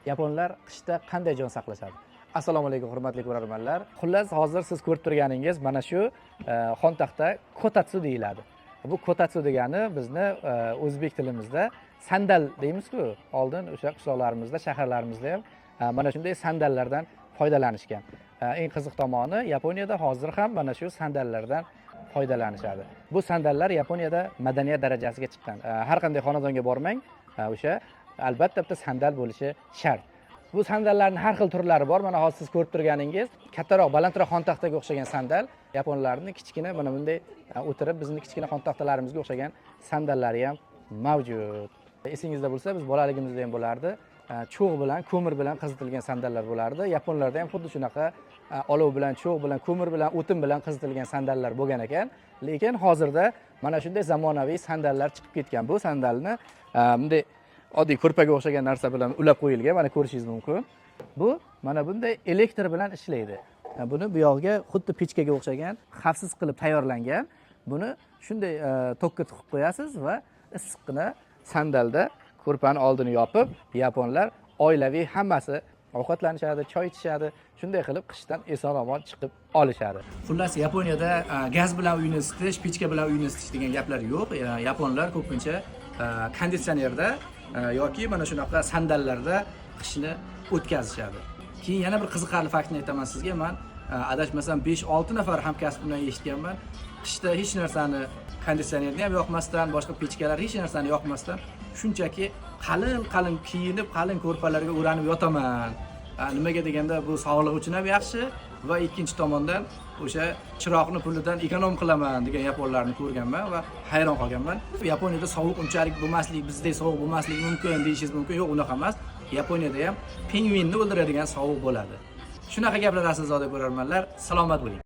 Yaponlar qishda qanday jon saqlashadi? Assalomu alaykum hurmatli ko'rarmanlar. Xullas, hozir siz ko'rib turganingiz mana shu xontaxta kotatsu deyiladi. Bu kotatsu degani bizni o'zbek tilimizda sandal deymiz-ku. Oldin o'sha qishloqlarimizda, shaharlarimizda ham mana shunday sandallardan foydalanishgan. Eng qiziq tomoni, Yaponiyada hozir ham mana shu sandallardan foydalanishadi. Bu sandallar Yaponiyada madaniyat darajasiga chiqqan. Har qanday xonadonga bormang, o'sha albatta bitta sandal bo'lishi shart. Bu sandallarning har xil turlari bor. Mana hozir siz ko'rib turganingiz kattaroq, balandroq xontaxtaga o'xshagan sandal. Yaponlarning kichkina mana bunday o'tirib bizning kichkina xontaxtalarimizga o'xshagan sandallari ham mavjud. Esingizda bo'lsa, biz bolaligimizda ham bo'lardi. Cho'g' bilan, ko'mir bilan qizitilgan sandallar bo'lardi. Yaponlarda ham xuddi shunaqa olov bilan, cho'g' bilan, ko'mir bilan, o'tin bilan qizitilgan sandallar bo'lgan ekan. Lekin hozirda mana shunday zamonaviy sandallar chiqib ketgan. Bu sandalni bunday oddiy ko'rpaga o'xshagan narsa bilan ulab qo'yilgan, mana ko'rishingiz mumkin. Bu mana bunday elektr bilan ishlaydi. Buni bu yog'iga xuddi pechkaga o'xshagan xavfsiz qilib tayyorlangan. Buni shunday tokka tiqib qo'yasiz va issiqqina sandalda ko'rpani oldini yopib, yaponlar oilaviy hammasi ovqatlanishadi, choy ichishadi. Shunday qilib qishdan eson-omon chiqib olishadi. Xullas, Yaponiyada gaz bilan uyni isitish, pechka bilan uyni isitish degan gaplar yo'q. Yaponlar ko'pincha konditsionerda yoki mana shunaqa sandallarda qishni o'tkazishadi. Keyin yana bir qiziqarli faktni aytaman sizga. Men adashmasam 5-6 nafar hamkasb bilan eshitganman. Qishda hech narsani, konditsionerni ham yoqmasdan, boshqa pechkalar hech narsani yoqmasdan shunchaki qalin kiyinib, qalin ko'rpalarga o'ranib yotaman. Nimaga deganda bu sog'liq uchun ham yaxshi va ikkinchi tomondan o'sha chiroqni pulidan ekonom qilaman degan yaponlarni ko'rganman va hayron qolganman. Yaponiyada sovuq unchalik bo'lmasligi, bizdek sovuq bo'lmasligi mumkin deyishingiz mumkin. Yo'q, unaqa emas. Yaponiyada ham pingvinni o'ldiradigan sovuq bo'ladi. Shunaqa gaplar asosida ko'rarmanlar. Salomat bo'ling.